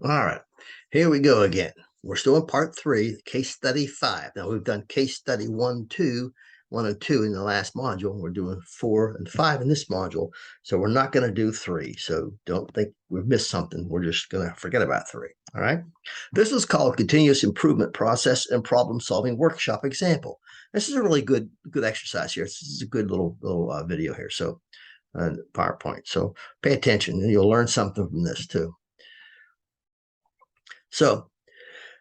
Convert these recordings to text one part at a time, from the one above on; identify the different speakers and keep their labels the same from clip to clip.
Speaker 1: All right, here we go again. We're still in part 3, case study 5. Now we've done case study 1, 2, 1 and 2 in the last module. We're doing 4 and 5 in this module. So we're not going to do 3. So don't think we've missed something. We're just going to forget about 3. All right. This is called continuous improvement process and problem solving workshop example. This is a really good exercise here. This is a good little video here. So PowerPoint. So pay attention and you'll learn something from this too. So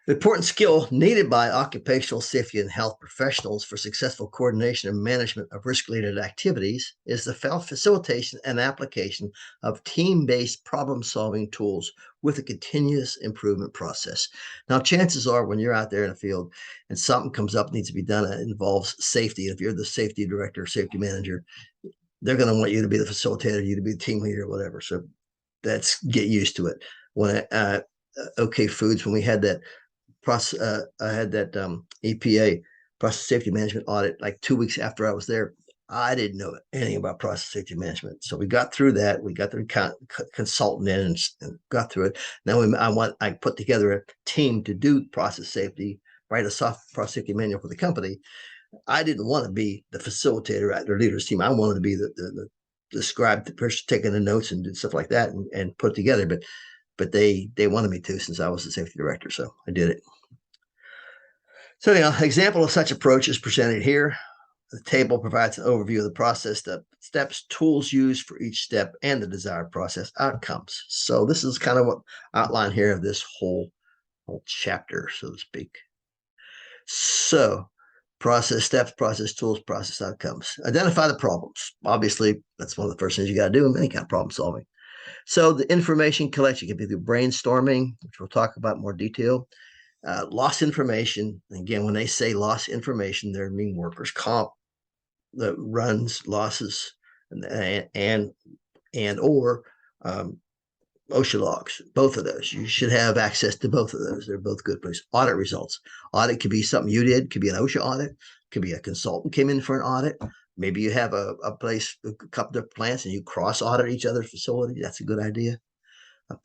Speaker 1: the important skill needed by occupational safety and health professionals for successful coordination and management of risk-related activities is the facilitation and application of team-based problem-solving tools with a continuous improvement process. Now, chances are when you're out there in the field and something comes up needs to be done that involves safety, if you're the safety director or safety manager, they're going to want you to be the facilitator, you to be the team leader, whatever. So that's get used to it. When OK Foods, when we had that EPA process safety management audit like 2 weeks after I was there, I didn't know anything about process safety management. So we got through that. We got the consultant in and got through it. Now I put together a team to do process safety, write a soft process safety manual for the company. I didn't want to be the facilitator at their leaders team. I wanted to be the scribe, the person taking the notes and stuff like that and put it together. But they wanted me to since I was the safety director, so I did it. So the example of such approach is presented here. The table provides an overview of the process steps, tools used for each step, and the desired process outcomes. So this is kind of what outline here of this whole chapter, so to speak. So process steps, process tools, process outcomes. Identify the problems. Obviously, that's one of the first things you got to do in any kind of problem solving. So the information collection can be through brainstorming, which we'll talk about in more detail. Lost information. Again, when they say lost information, they mean workers' comp, the runs, losses, and or OSHA logs. Both of those. You should have access to both of those. They're both good places. Audit results. Audit could be something you did. Could be an OSHA audit. Could be a consultant came in for an audit. Maybe you have a place, a couple of plants, and you cross audit each other's facility. That's a good idea.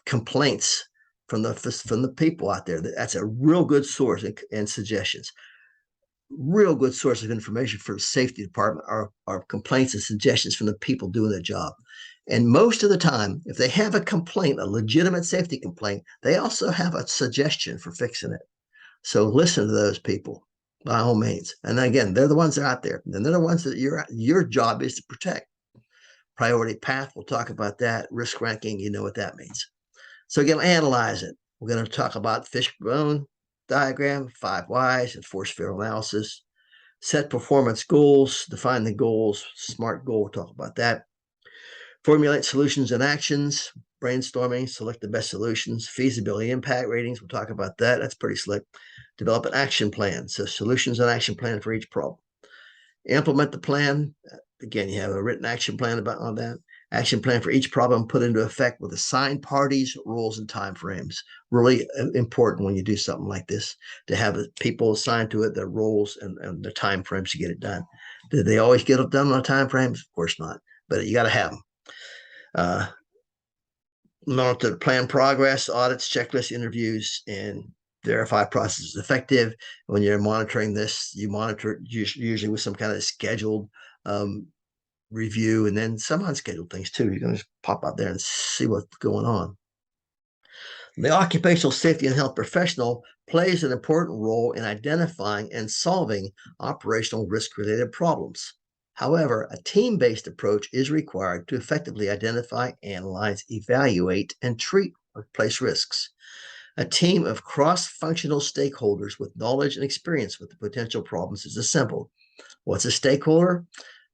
Speaker 1: Complaints from the people out there. That's a real good source and suggestions. Real good source of information for the safety department are complaints and suggestions from the people doing the job. And most of the time, if they have a complaint, a legitimate safety complaint, they also have a suggestion for fixing it. So listen to those people by all means. And again, they're the ones that are out there, and they're the ones that your job is to protect. Priority path, we'll talk about that. Risk ranking, you know what that means. So again, analyze it. We're going to talk about fishbone diagram, 5 whys, and force field analysis. Set performance goals, define the goals, SMART goal, we'll talk about that. Formulate solutions and actions, brainstorming, select the best solutions, feasibility impact ratings, we'll talk about that. That's pretty slick. Develop an action plan, so solutions and action plan for each problem. Implement the plan. Again, you have a written action plan on that. Action plan for each problem put into effect with assigned parties, rules, and timeframes. Really important when you do something like this to have people assigned to it, their roles and their timeframes to get it done. Did they always get it done on timeframes? Of course not, but you got to have them. Monitor the plan progress, audits, checklists, interviews, and verify process is effective. When you're monitoring this, you monitor it usually with some kind of scheduled review, and then some unscheduled things too. You're going to just pop out there and see what's going on. The occupational safety and health professional plays an important role in identifying and solving operational risk-related problems. However, a team-based approach is required to effectively identify, analyze, evaluate, and treat workplace risks. A team of cross-functional stakeholders with knowledge and experience with the potential problems is assembled. What's a stakeholder?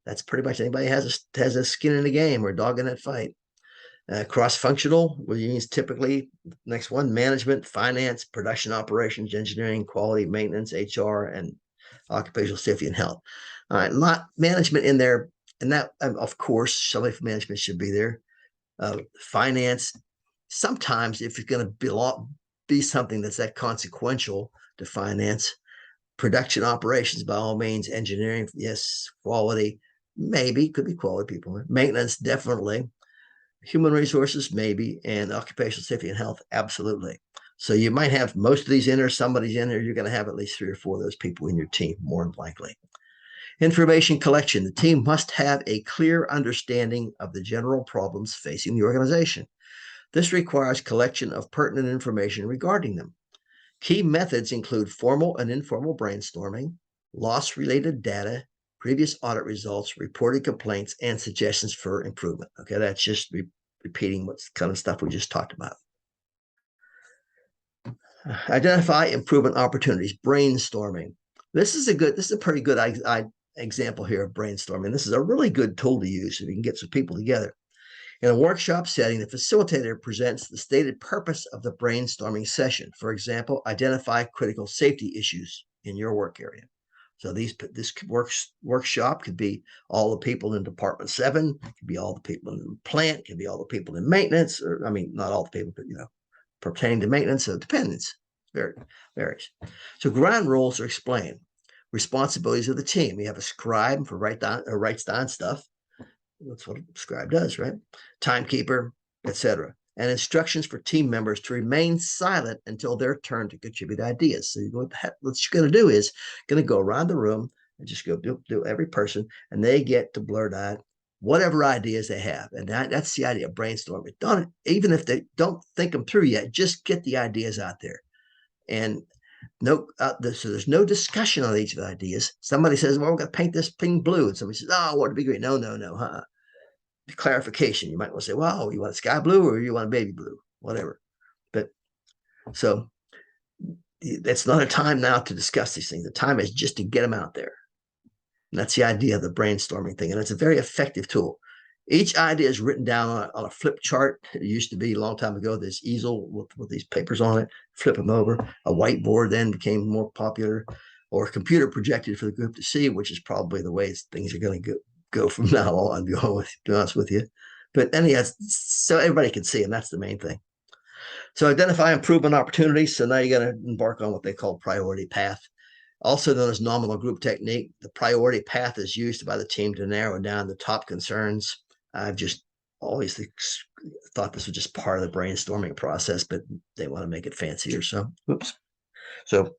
Speaker 1: That's pretty much anybody has a skin in the game or a dog in that fight. Cross-functional, which means typically, next one, management, finance, production operations, engineering, quality, maintenance, HR, and occupational safety and health. All right, lot management in there, and that, of course, somebody from management should be there. Finance, sometimes if you're going to be something that's that consequential to finance. Production operations, by all means. Engineering, yes. Quality, maybe, could be quality people. Maintenance, definitely. Human resources, maybe. And occupational safety and health, absolutely. So you might have most of these in there, somebody's in there. You're going to have at least 3 or 4 of those people in your team, more than likely. Information collection. The team must have a clear understanding of the general problems facing the organization. This requires collection of pertinent information regarding them. Key methods include formal and informal brainstorming, loss-related data, previous audit results, reported complaints, and suggestions for improvement. Okay, that's just repeating what kind of stuff we just talked about. Identify improvement opportunities, brainstorming. This is a pretty good example here of brainstorming. This is a really good tool to use if you can get some people together. In a workshop setting, the facilitator presents the stated purpose of the brainstorming session. For example, identify critical safety issues in your work area. So this workshop could be all the people in Department 7, it could be all the people in the plant, it could be all the people in maintenance, or I mean, not all the people, but pertaining to maintenance, so it depends. Varies. So ground rules are explained. Responsibilities of the team. You have a scribe for writes down stuff. That's what a scribe does, right? Timekeeper, etc. And instructions for team members to remain silent until their turn to contribute ideas. So what you're going to do is going to go around the room and just go do every person, and they get to blurt out whatever ideas they have. And that's the idea of brainstorming. Even if they don't think them through yet, just get the ideas out there. And so there's no discussion on each of the ideas. Somebody says, well, we're going to paint this pink blue. And somebody says, oh, what would be great? No. Clarification. You might want to say, well, you want a sky blue or you want a baby blue, whatever. But so it's not a time now to discuss these things. The time is just to get them out there. And that's the idea of the brainstorming thing. And it's a very effective tool. Each idea is written down on a flip chart. It used to be a long time ago, this easel with these papers on it, flip them over. A whiteboard then became more popular, or a computer projected for the group to see, which is probably the way things are going to go from now on, to be honest with you. But anyhow, so everybody can see, and that's the main thing. So identify improvement opportunities. So now you're going to embark on what they call priority path. Also known as nominal group technique, the priority path is used by the team to narrow down the top concerns. I've just always thought this was just part of the brainstorming process, but they want to make it fancier. So, oops. So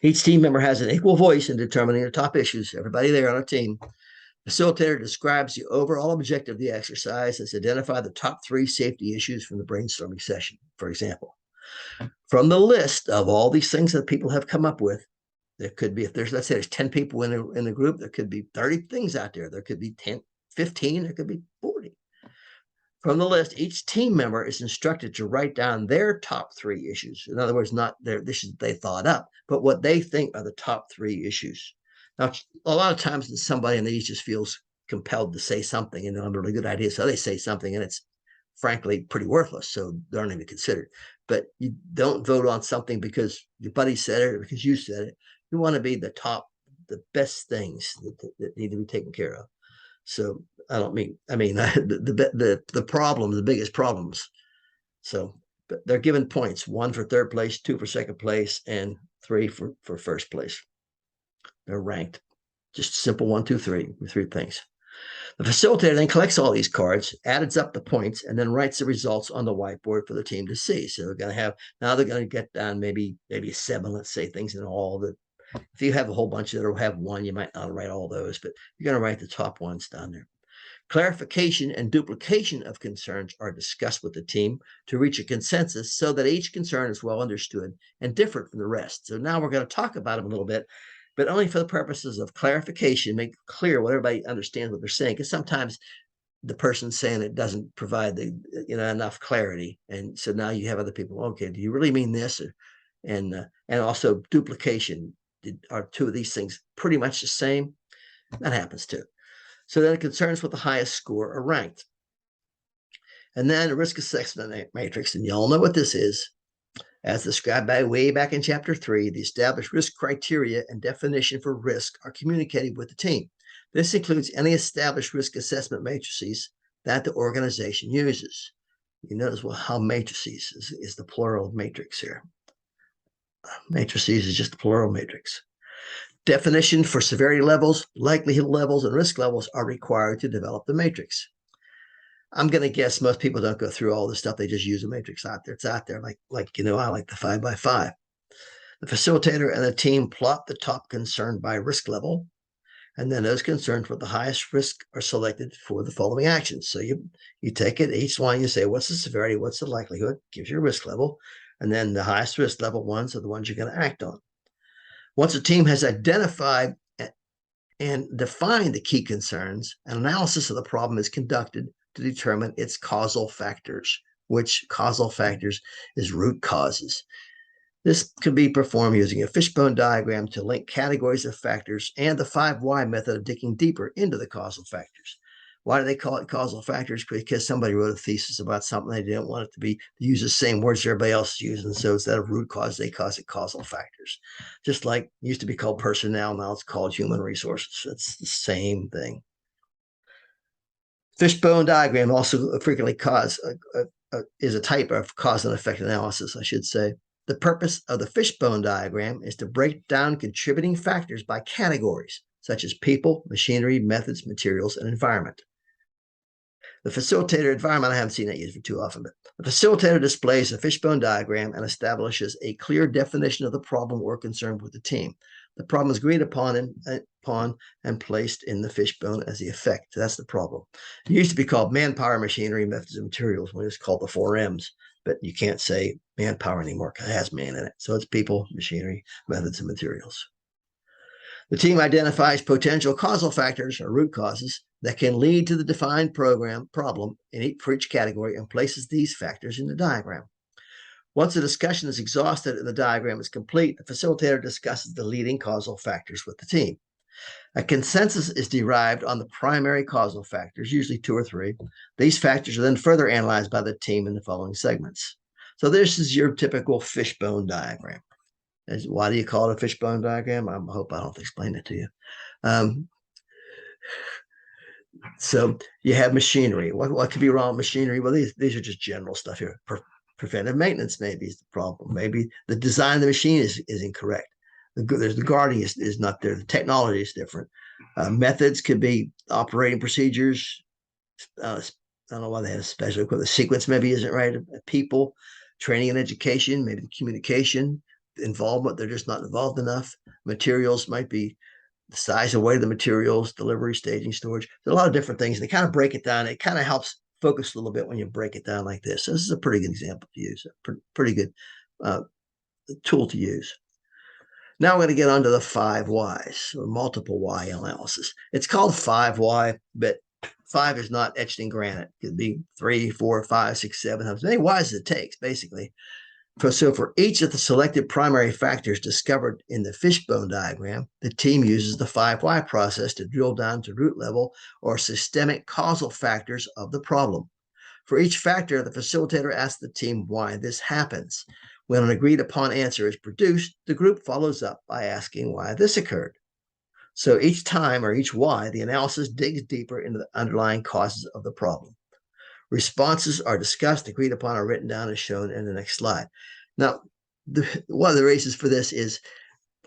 Speaker 1: each team member has an equal voice in determining the top issues. Everybody there on a team. Facilitator describes the overall objective of the exercise as identify the top 3 safety issues from the brainstorming session. For example, from the list of all these things that people have come up with, there could be, let's say there's 10 people in the group, there could be 30 things out there. There could be 10, 15, there could be 40. From the list, each team member is instructed to write down their top 3 issues. In other words, not their issues they thought up, but what they think are the top 3 issues. Now, a lot of times somebody in these just feels compelled to say something and they have a really good idea. So they say something and it's frankly pretty worthless. So they aren't even considered. But you don't vote on something because your buddy said it or because you said it. You want to be the best things that need to be taken care of. So the biggest problems. So but they're given points, 1 for third place, 2 for second place, and 3 for first place. They're ranked. Just simple 1, 2, 3, 3 things. The facilitator then collects all these cards, adds up the points, and then writes the results on the whiteboard for the team to see. So they're going to get down maybe 7, let's say, things in all. If you have a whole bunch that'll have 1, you might not write all those, but you're going to write the top ones down there. Clarification and duplication of concerns are discussed with the team to reach a consensus so that each concern is well understood and different from the rest. So now we're going to talk about them a little bit, but only for the purposes of clarification, make clear what everybody understands what they're saying, because sometimes the person saying it doesn't provide enough clarity. And so now you have other people, okay, do you really mean this? And also duplication. Are 2 of these things pretty much the same? That happens too. So then concerns with the highest score are ranked. And then a risk assessment matrix, and you all know what this is. As described way back in chapter 3, the established risk criteria and definition for risk are communicated with the team. This includes any established risk assessment matrices that the organization uses. You notice how matrices is the plural of matrix here. Matrices is just the plural matrix. Definition for severity levels, likelihood levels, and risk levels are required to develop the matrix. I'm going to guess most people don't go through all this stuff. They just use a matrix out there. It's out there. I like the 5x5. The facilitator and the team plot the top concern by risk level, and then those concerns with the highest risk are selected for the following actions. So you take it, each one, you say, what's the severity? What's the likelihood? Gives you a risk level. And then the highest risk level ones are the ones you're going to act on. Once a team has identified and defined the key concerns, an analysis of the problem is conducted to determine its causal factors, which causal factors is root causes. This can be performed using a fishbone diagram to link categories of factors and the 5 why method of digging deeper into the causal factors. Why do they call it causal factors? Because somebody wrote a thesis about something. They didn't want it to be use the same words everybody else is using. So instead of root cause, they call it causal factors. Just like it used to be called personnel, now it's called human resources. It's the same thing. Fishbone diagram also frequently is a type of cause and effect analysis, I should say. The purpose of the fishbone diagram is to break down contributing factors by categories, such as people, machinery, methods, materials, and environment. The facilitator environment, I haven't seen that used for too often, but the facilitator displays a fishbone diagram and establishes a clear definition of the problem or concern with the team. The problem is agreed upon and placed in the fishbone as the effect. That's the problem. It used to be called manpower, machinery, methods, and materials when it's called the 4 M's, but you can't say manpower anymore because it has man in it. So it's people, machinery, methods, and materials. The team identifies potential causal factors or root causes that can lead to the defined problem for each category and places these factors in the diagram. Once the discussion is exhausted and the diagram is complete, the facilitator discusses the leading causal factors with the team. A consensus is derived on the primary causal factors, usually 2 or 3. These factors are then further analyzed by the team in the following segments. So this is your typical fishbone diagram. Why do you call it a fishbone diagram? I hope I don't explain it to you. So you have machinery. What could be wrong with machinery? Well, these are just general stuff here. Preventive maintenance maybe is the problem. Maybe the design of the machine is incorrect. The guarding is not there. The technology is different. Methods could be operating procedures. I don't know why they have a special equipment. The sequence maybe isn't right. People, training and education, maybe the communication, involvement, they're just not involved enough. Materials might be the size and weight of the materials, delivery, staging, storage. There's a lot of different things. They kind of break it down. It kind of helps focus a little bit when you break it down like this. So this is a pretty good example to use, a pretty good tool to use. Now we're going to get onto the 5 whys, or multiple why analysis. It's called 5 why, but 5 is not etched in granite. It could be 3, 4, 5, 6, 7, as many whys as it takes, basically. So for each of the selected primary factors discovered in the fishbone diagram, the team uses the 5 why process to drill down to root level or systemic causal factors of the problem. For each factor, the facilitator asks the team why this happens. When an agreed upon answer is produced, the group follows up by asking why this occurred. So each time, or each why, the analysis digs deeper into the underlying causes of the problem. Responses are discussed, agreed upon, or written down as shown in the next slide. Now, one of the reasons for this is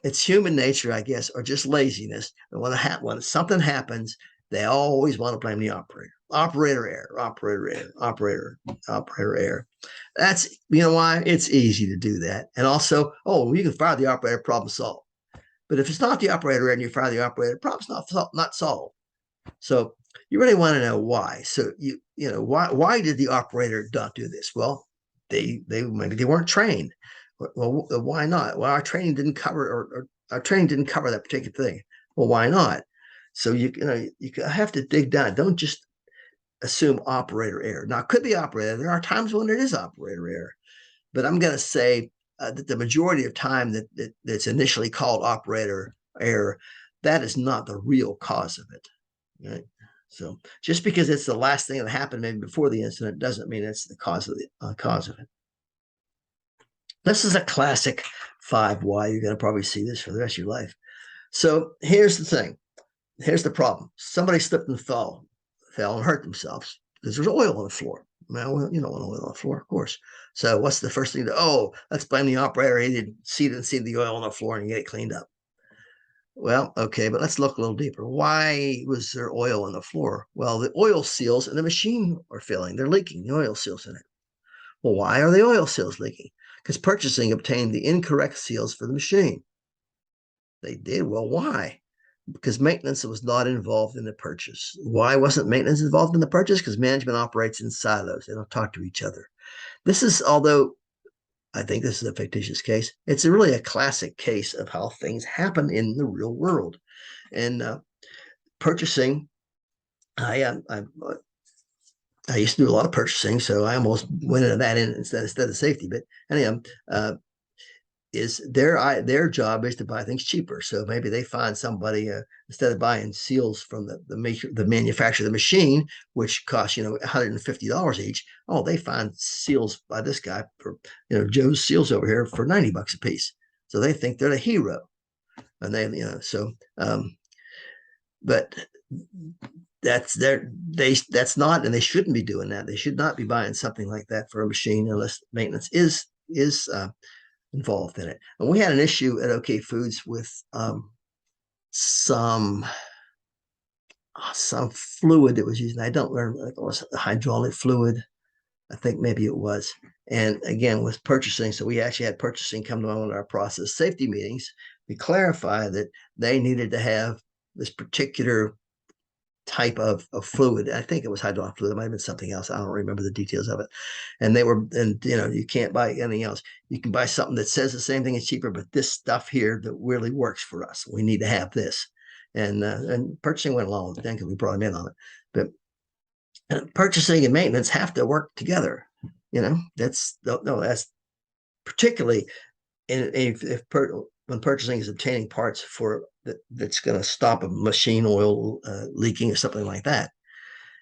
Speaker 1: it's human nature, I guess, or just laziness. And when something happens, they always want to blame the operator. Operator error. That's, you know why? It's easy to do that. And also, you can fire the operator, problem solved. But if it's not the operator error and you fire the operator, problem's not solved. So you really want to know why. So why did the operator not do this? Well, maybe they weren't trained. Well, why not? Well, our training didn't cover that particular thing. Well, why not? So you have to dig down. Don't just assume operator error. Now, it could be operator. There are times when it is operator error, but I'm going to say that the majority of time that's initially called operator error, that is not the real cause of it. Right? So just because it's the last thing that happened maybe before the incident doesn't mean it's the cause of it. This is a classic 5 why. You're going to probably see this for the rest of your life. So here's the thing. Here's the problem. Somebody slipped and fell and hurt themselves because there's oil on the floor. Well, you don't want oil on the floor, of course. So what's the first thing let's blame the operator. He didn't see the oil on the floor and get it cleaned up. Well, okay, but let's look a little deeper. Why was there oil on the floor? Well, the oil seals in the machine are failing. They're leaking, the oil seals in it. Well, why are the oil seals leaking? Because purchasing obtained the incorrect seals for the machine. They did. Well, why? Because maintenance was not involved in the purchase. Why wasn't maintenance involved in the purchase? Because management operates in silos. They don't talk to each other. This is, although I think this is a fictitious case, it's really a classic case of how things happen in the real world. And purchasing, I used to do a lot of purchasing, so I almost went into that instead of safety. But anyhow, is their job is to buy things cheaper. So maybe they find somebody instead of buying seals from the manufacturer of the machine, which costs $150 each. Oh, they find seals by this guy for Joe's Seals over here for $90 a piece. So they think they're the hero, and but that's not, and they shouldn't be doing that. They should not be buying something like that for a machine unless maintenance is involved in it. And we had an issue at OK Foods with some fluid that was used. I don't remember. It was hydraulic fluid. I think maybe it was. And again, with purchasing, so we actually had purchasing come to one of our process safety meetings. We clarified that they needed to have this particular type of fluid. I think it was hydraulic fluid. It might have been something else. I don't remember the details of it. And you can't buy anything else. You can buy something that says the same thing is cheaper, but this stuff here that really works for us. We need to have this. And purchasing went along with it because we brought them in on it. But purchasing and maintenance have to work together. That's particularly when purchasing is obtaining parts for that's going to stop a machine oil leaking or something like that.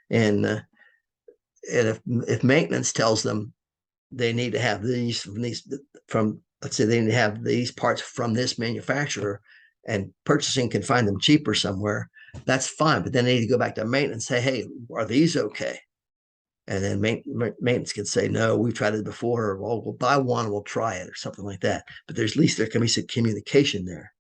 Speaker 1: And if maintenance tells them they need to have these from let's say they need to have these parts from this manufacturer, and purchasing can find them cheaper somewhere, that's fine. But then they need to go back to maintenance and say, hey, are these okay? And then maintenance can say, no, we've tried it before, or well, we'll buy one, we'll try it, or something like that. But there's at least there can be some communication there.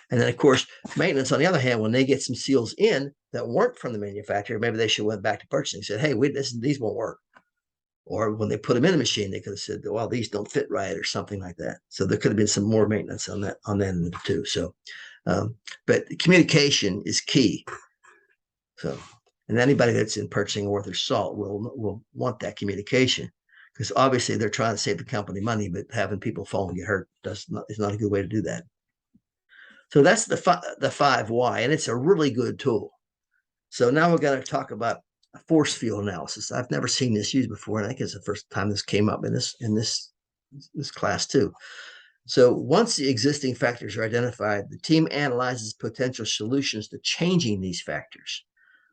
Speaker 1: And then, of course, maintenance, on the other hand, when they get some seals in that weren't from the manufacturer, maybe they should went back to purchasing and said, hey, these won't work. Or when they put them in a machine, they could have said, well, these don't fit right, or something like that. So there could have been some more maintenance on that end too. So, but communication is key. So, and anybody that's in purchasing worth their salt will want that communication, because obviously they're trying to save the company money, but having people fall and get hurt is not a good way to do that. So that's the 5 why, and it's a really good tool. So now we're going to talk about force field analysis. I've never seen this used before, and I think it's the first time this came up in this class too. So once the existing factors are identified, the team analyzes potential solutions to changing these factors.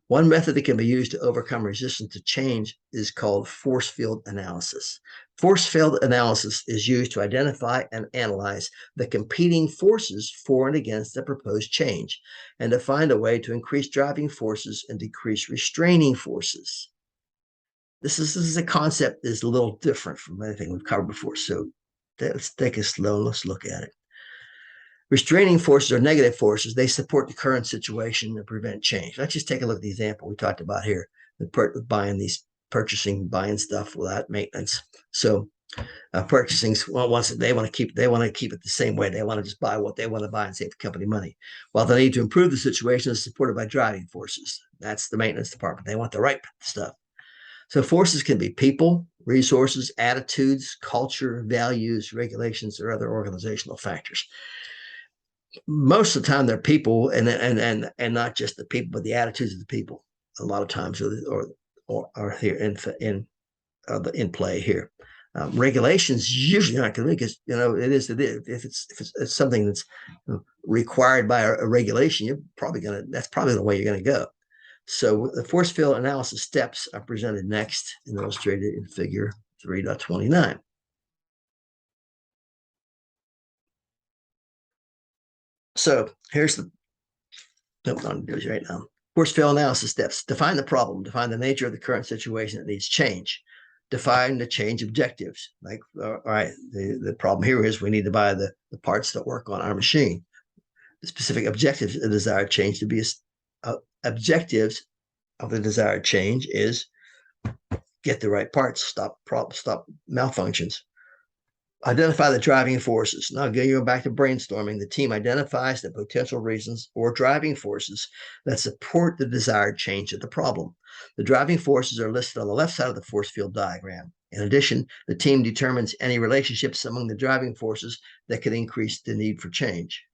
Speaker 1: One method that can be used to overcome resistance to change is called force field analysis. Force field analysis is used to identify and analyze the competing forces for and against the proposed change, and to find a way to increase driving forces and decrease restraining forces. This is a concept that is a little different from anything we've covered before. So let's take it slow. Let's look at it. Restraining forces are negative forces. They support the current situation and prevent change. Let's just take a look at the example we talked about here, buying stuff without maintenance. So purchasing, once they want to keep it the same way. They want to just buy what they want to buy and save the company money. While the need to improve the situation is supported by driving forces. That's the maintenance department. They want the right stuff. So forces can be people, resources, attitudes, culture, values, regulations, or other organizational factors. Most of the time they're people, and not just the people, but the attitudes of the people. A lot of times are here in play here. Regulations usually not going to, because it is if it's something that's required by a regulation, that's probably the way you're going to go. So the force field analysis steps are presented next and illustrated in Figure 3.29. So here's right now. Force field analysis steps. Define the problem. Define the nature of the current situation that needs change. Define the change objectives. Like, all right, the problem here is we need to buy the parts that work on our machine. specific objectives of the desired change to be objectives of the desired change is get the right parts, stop malfunctions. Identify the driving forces. Now, going back to brainstorming, the team identifies the potential reasons or driving forces that support the desired change of the problem. The driving forces are listed on the left side of the force field diagram. In addition, the team determines any relationships among the driving forces that could increase the need for change.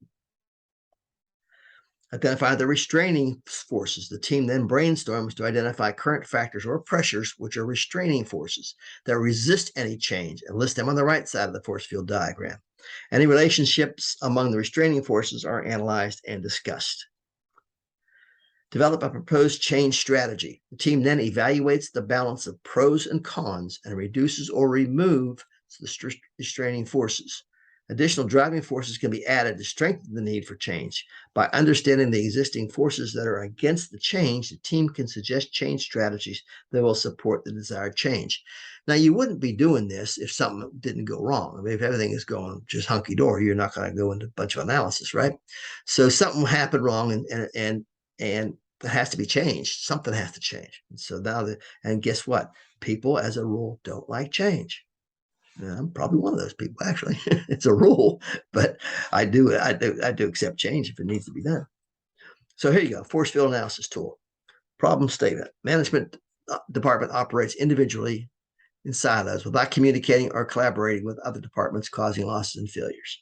Speaker 1: Identify the restraining forces. The team then brainstorms to identify current factors or pressures, which are restraining forces that resist any change, and list them on the right side of the force field diagram. Any relationships among the restraining forces are analyzed and discussed. Develop a proposed change strategy. The team then evaluates the balance of pros and cons and reduces or removes the restraining forces. Additional driving forces can be added to strengthen the need for change. By understanding the existing forces that are against the change, the team can suggest change strategies that will support the desired change. Now, you wouldn't be doing this if something didn't go wrong. I mean, if everything is going just hunky-dory, you're not going to go into a bunch of analysis, right? So something happened wrong, and it has to be changed. Something has to change. And so now, and guess what? People, as a rule, don't like change. I'm probably one of those people, actually. It's a rule, but I do accept change if it needs to be done. So here you go, force field analysis tool. Problem statement. Management department operates individually in silos without communicating or collaborating with other departments, causing losses and failures.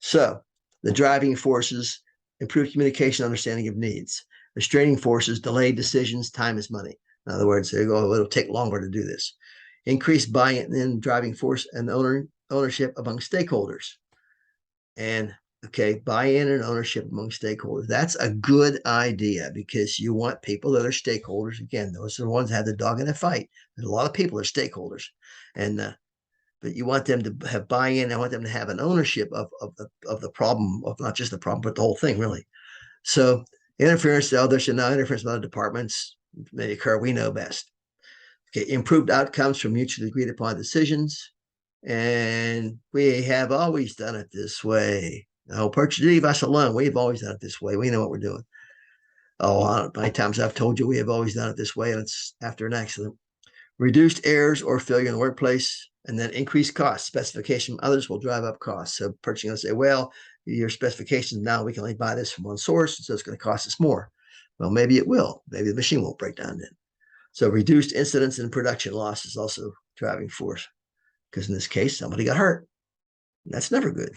Speaker 1: So the driving forces: improved communication, understanding of needs. Restraining forces: delayed decisions, time is money. In other words, it'll take longer to do this. Increased buy-in, driving force, and ownership among stakeholders. And buy-in and ownership among stakeholders. That's a good idea, because you want people that are stakeholders. Again, those are the ones that have the dog in the fight. There's a lot of people that are stakeholders, but you want them to have buy-in. I want them to have an ownership of the problem, of not just the problem, but the whole thing, really. So interference, there should no interference with other departments may occur. We know best. Improved outcomes from mutually agreed upon decisions. And we have always done it this way. Purchase, leave us alone. We've always done it this way. We know what we're doing. How many times I've told you we have always done it this way, and it's after an accident. Reduced errors or failure in the workplace, and then increased costs. Specification from others will drive up costs. So purchasing will say, well, your specifications now, we can only buy this from one source, so it's going to cost us more. Well, maybe it will. Maybe the machine won't break down then. So reduced incidents and production loss is also driving force, because in this case, somebody got hurt. And that's never good.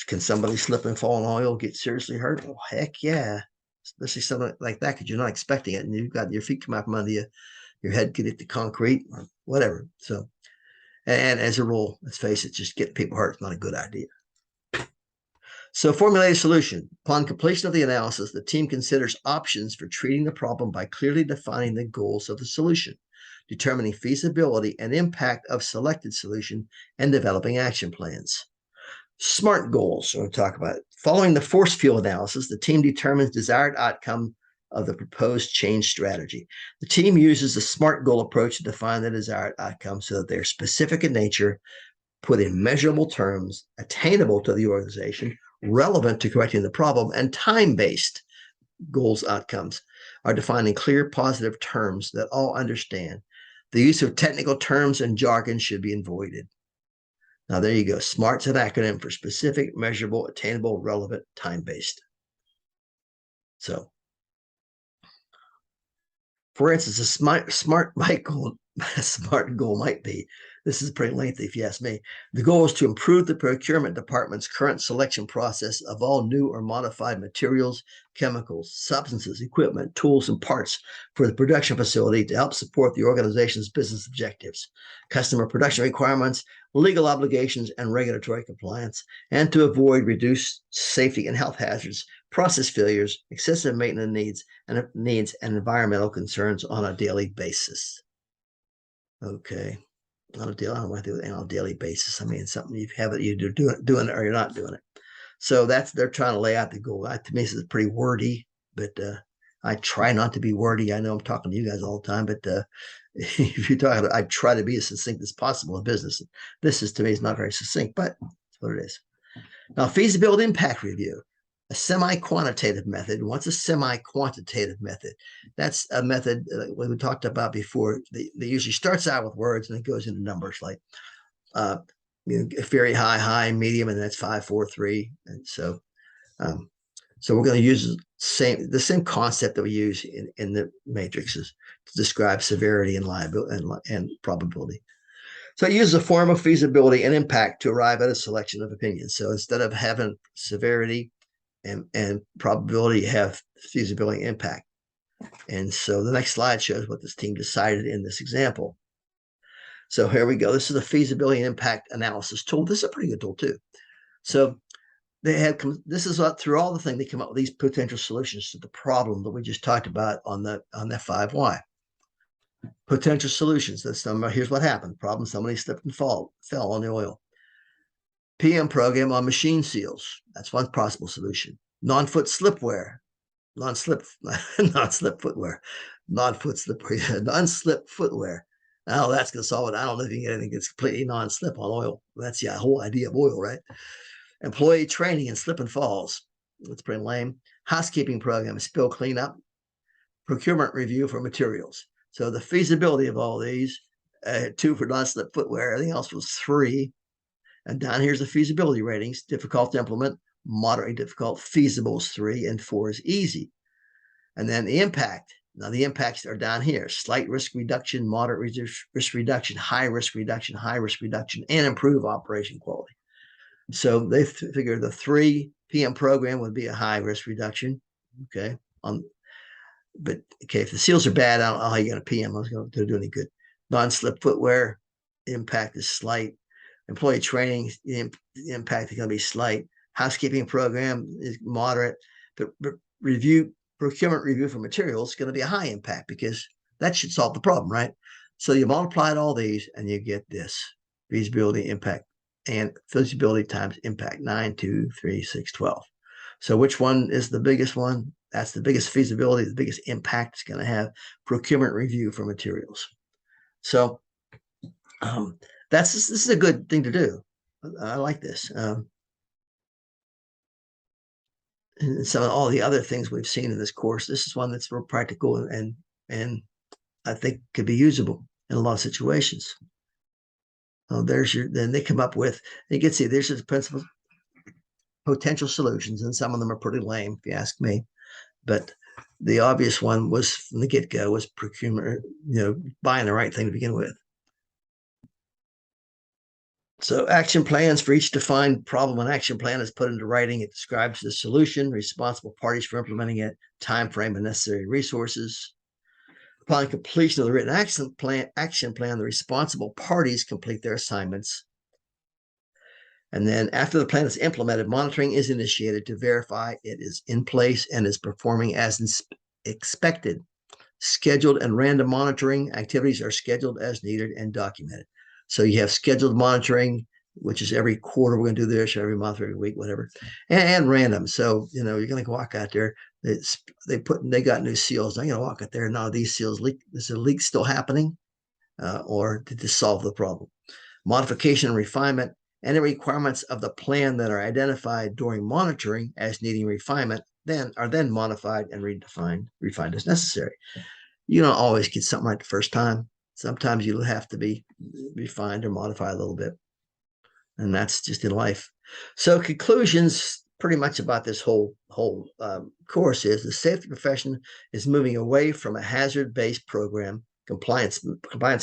Speaker 1: Can somebody slip and fall in oil, get seriously hurt? Oh, heck yeah. Especially something like that, because you're not expecting it, and you've got your feet come out from under you, your head could hit the concrete or whatever. So, and as a rule, let's face it, just getting people hurt is not a good idea. So formulate a solution. Upon completion of the analysis, the team considers options for treating the problem by clearly defining the goals of the solution, determining feasibility and impact of selected solution, and developing action plans. SMART goals, we'll talk about it. Following the force field analysis, the team determines desired outcome of the proposed change strategy. The team uses the SMART goal approach to define the desired outcome so that they're specific in nature, put in measurable terms, attainable to the organization, relevant to correcting the problem, and time-based. Goals outcomes are defined in clear, positive terms that all understand. The use of technical terms and jargon should be avoided. Now, there you go. SMART's an acronym for specific, measurable, attainable, relevant, time-based. So, for instance, a SMART goal might be, this is pretty lengthy if you ask me. The goal is to improve the procurement department's current selection process of all new or modified materials, chemicals, substances, equipment, tools, and parts for the production facility to help support the organization's business objectives, customer production requirements, legal obligations, and regulatory compliance, and to avoid reduced safety and health hazards, process failures, excessive maintenance needs, and environmental concerns on a daily basis. Okay. On a daily basis. I mean, something you have it, you're doing it or you're not doing it. So they're trying to lay out the goal. To me, this is pretty wordy, but I try not to be wordy. I know I'm talking to you guys all the time, but if you're talking about, I try to be as succinct as possible in business. This is, to me, is not very succinct, but that's what it is. Now, feasibility impact review. A semi-quantitative method. What's a semi-quantitative method? That's a method we talked about before. They usually starts out with words and it goes into numbers like very high, medium, and that's 5, 4, 3. And so we're going to use the same concept that we use in the matrices to describe severity and liability and probability. So it uses a form of feasibility and impact to arrive at a selection of opinions. So instead of having severity and probability, you have feasibility and impact. And so the next slide shows what this team decided in this example. So here we go. This is a feasibility and impact analysis tool. This is a pretty good tool too. So they had this is through all the thing they come up with these potential solutions to the problem that we just talked about on that 5Y. Potential solutions. Here's what happened. Problem: somebody slipped and fell on the oil. PM program on machine seals. That's one possible solution. Non-foot slipwear. Non-slip footwear. Non-slip footwear. Oh, that's going to solve it. I don't know if you can get anything that's completely non-slip on oil. That's the whole idea of oil, right? Employee training and slip and falls. That's pretty lame. Housekeeping program, spill cleanup. Procurement review for materials. So the feasibility of all these, 2 for non-slip footwear, everything else was 3. And down here's the feasibility ratings: difficult to implement, moderately difficult, feasible is 3, and 4 is easy. And then the impact. Now the impacts are down here: slight risk reduction, moderate risk reduction, high risk reduction, and improve operation quality. So they figure the 3 PM program would be a high risk reduction. Okay. But okay, if the seals are bad, I don't know how you're going to PM. I was going to do any good. Non-slip footwear, impact is slight. Employee training, the impact is going to be slight. Housekeeping program is moderate. But procurement review for materials is going to be a high impact because that should solve the problem, right? So you multiply all these and you get this: feasibility, impact, and feasibility times impact. 9, 2, 3, 6, 12. So which one is the biggest one? That's the biggest feasibility, the biggest impact it's going to have: procurement review for materials. So this is a good thing to do. I like this. And some of all the other things we've seen in this course, this is one that's real practical and I think could be usable in a lot of situations. Then they come up with, you can see there's the principles, potential solutions, and some of them are pretty lame, if you ask me. But the obvious one was from the get-go was procurement, buying the right thing to begin with. So action plans for each defined problem. An action plan is put into writing. It describes the solution, responsible parties for implementing it, time frame, and necessary resources. Upon completion of the written action plan, the responsible parties complete their assignments. And then after the plan is implemented, monitoring is initiated to verify it is in place and is performing as expected. Scheduled and random monitoring activities are scheduled as needed and documented. So you have scheduled monitoring, which is every quarter we're going to do this, every month, every week, whatever, and random. So, you're going to walk out there. They got new seals. I'm going to walk out there. Now these seals leak. Is the leak still happening? Or did this solve the problem? Modification and refinement. Any requirements of the plan that are identified during monitoring as needing refinement are then modified and refined as necessary. You don't always get something right the first time. Sometimes you'll have to be refined or modified a little bit. And that's just in life. So conclusions pretty much about this whole course is the safety profession is moving away from a hazard-based program, compliance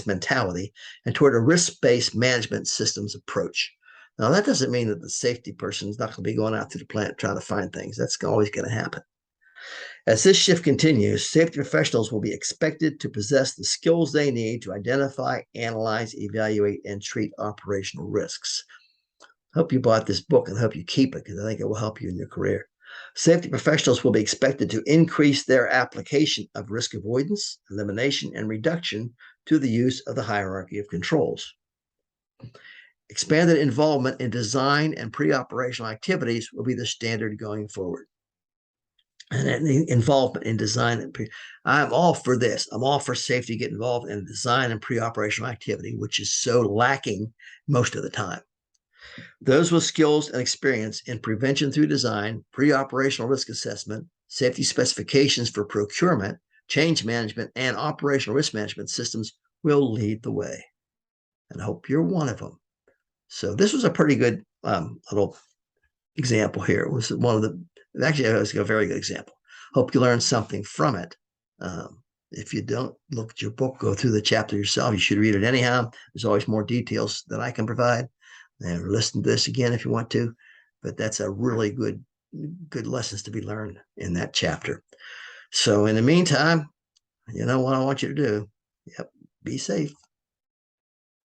Speaker 1: mentality, and toward a risk-based management systems approach. Now, that doesn't mean that the safety person is not going to be going out to the plant trying to find things. That's always going to happen. As this shift continues, safety professionals will be expected to possess the skills they need to identify, analyze, evaluate, and treat operational risks. I hope you bought this book and I hope you keep it because I think it will help you in your career. Safety professionals will be expected to increase their application of risk avoidance, elimination, and reduction to the use of the hierarchy of controls. Expanded involvement in design and pre-operational activities will be the standard going forward. And the involvement in design I'm all for this. I'm all for safety, get involved in design and pre-operational activity, which is so lacking most of the time. Those with skills and experience in prevention through design, pre-operational risk assessment, safety specifications for procurement, change management, and operational risk management systems will lead the way. And I hope you're one of them. So this was a pretty good little example here. It was one of the, actually, it was a very good example. Hope you learned something from it. If you don't, look at your book, go through the chapter yourself. You should read it anyhow. There's always more details that I can provide. And listen to this again if you want to. But that's a really good lessons to be learned in that chapter. So in the meantime, you know what I want you to do? Yep, be safe.